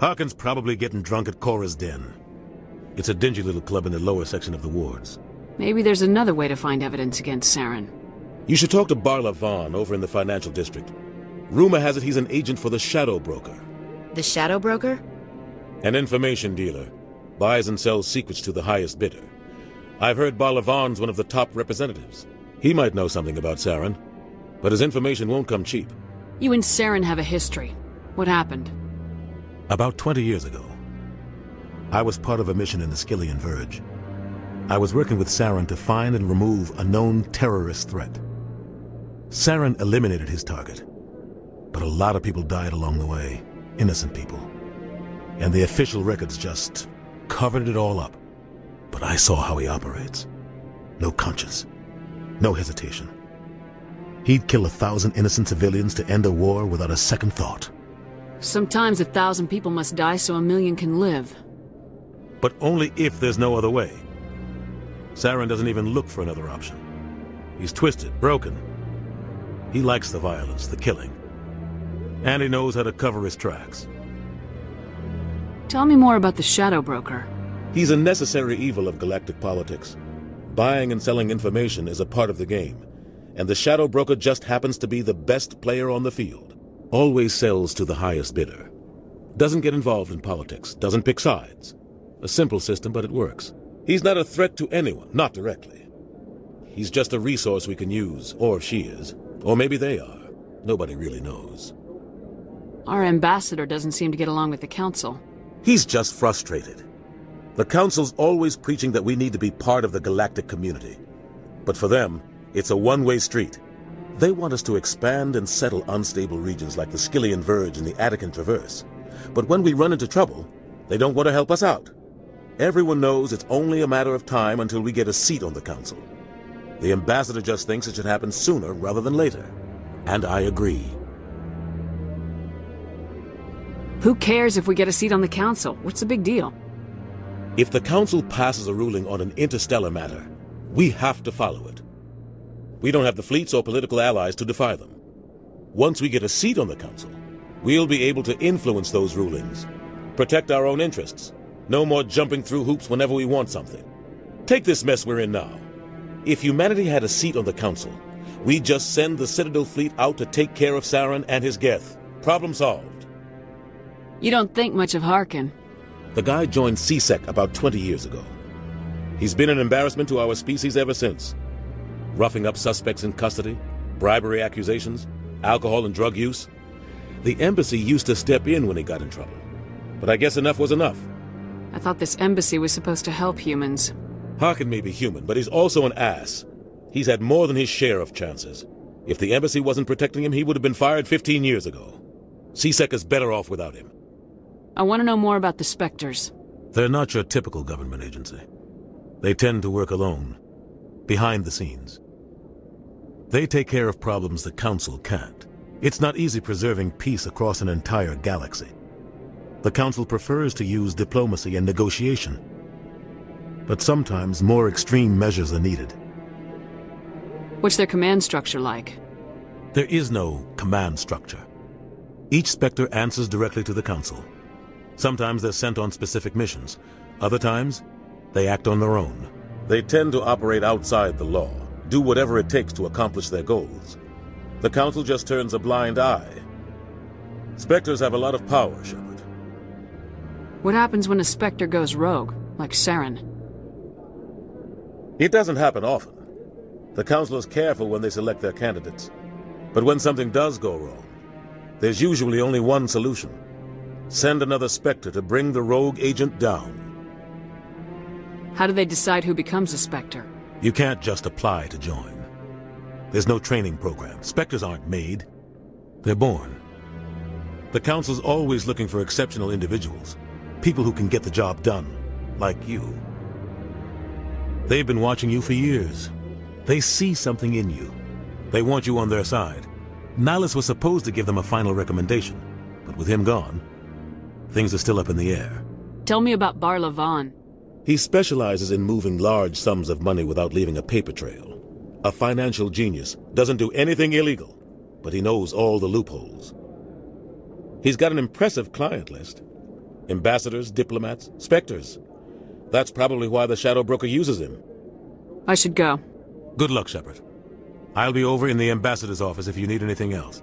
Harkin's probably getting drunk at Cora's Den. It's a dingy little club in the lower section of the wards. Maybe there's another way to find evidence against Saren. You should talk to Barla Vaughn over in the financial district. Rumor has it he's an agent for the Shadow Broker. The Shadow Broker? An information dealer. Buys and sells secrets to the highest bidder. I've heard Barla Vaughn's one of the top representatives. He might know something about Saren, but his information won't come cheap. You and Saren have a history. What happened? About 20 years ago, I was part of a mission in the Skillian Verge. I was working with Saren to find and remove a known terrorist threat. Saren eliminated his target, but a lot of people died along the way, innocent people. And the official records just covered it all up. But I saw how he operates. No conscience, no hesitation. He'd kill 1,000 innocent civilians to end a war without a second thought. Sometimes 1,000 people must die so 1,000,000 can live. But only if there's no other way. Saren doesn't even look for another option. He's twisted, broken. He likes the violence, the killing. And he knows how to cover his tracks. Tell me more about the Shadow Broker. He's a necessary evil of galactic politics. Buying and selling information is a part of the game. And the Shadow Broker just happens to be the best player on the field. Always sells to the highest bidder. Doesn't get involved in politics, doesn't pick sides. A simple system, but it works. He's not a threat to anyone, not directly. He's just a resource we can use, or she is. Or maybe they are. Nobody really knows. Our ambassador doesn't seem to get along with the Council. He's just frustrated. The Council's always preaching that we need to be part of the galactic community. But for them, it's a one-way street. They want us to expand and settle unstable regions like the Skillian Verge and the Attican Traverse. But when we run into trouble, they don't want to help us out. Everyone knows it's only a matter of time until we get a seat on the Council. The ambassador just thinks it should happen sooner rather than later. And I agree. Who cares if we get a seat on the Council? What's the big deal? If the Council passes a ruling on an interstellar matter, we have to follow it. We don't have the fleets or political allies to defy them. Once we get a seat on the Council, we'll be able to influence those rulings, protect our own interests. No more jumping through hoops whenever we want something. Take this mess we're in now. If humanity had a seat on the Council, we'd just send the Citadel fleet out to take care of Saren and his Geth. Problem solved. You don't think much of Harkin. The guy joined CSEC about 20 years ago. He's been an embarrassment to our species ever since. Roughing up suspects in custody, bribery accusations, alcohol and drug use. The embassy used to step in when he got in trouble. But I guess enough was enough. I thought this embassy was supposed to help humans. Harkin may be human, but he's also an ass. He's had more than his share of chances. If the embassy wasn't protecting him, he would have been fired 15 years ago. CSEC is better off without him. I want to know more about the Spectres. They're not your typical government agency. They tend to work alone, behind the scenes. They take care of problems the Council can't. It's not easy preserving peace across an entire galaxy. The Council prefers to use diplomacy and negotiation. But sometimes more extreme measures are needed. What's their command structure like? There is no command structure. Each Spectre answers directly to the Council. Sometimes they're sent on specific missions. Other times, they act on their own. They tend to operate outside the law, do whatever it takes to accomplish their goals. The Council just turns a blind eye. Spectres have a lot of power, Shepard. What happens when a Spectre goes rogue, like Saren? It doesn't happen often. The Council is careful when they select their candidates. But when something does go wrong, there's usually only one solution. Send another Spectre to bring the rogue agent down. How do they decide who becomes a Spectre? You can't just apply to join. There's no training program. Spectres aren't made. They're born. The Council's always looking for exceptional individuals. People who can get the job done, like you. They've been watching you for years. They see something in you. They want you on their side. Nihilus was supposed to give them a final recommendation, but with him gone, things are still up in the air. Tell me about Barla Vaughn. He specializes in moving large sums of money without leaving a paper trail. A financial genius, doesn't do anything illegal, but he knows all the loopholes. He's got an impressive client list. Ambassadors, diplomats, specters. That's probably why the Shadow Broker uses him. I should go. Good luck, Shepard. I'll be over in the ambassador's office if you need anything else.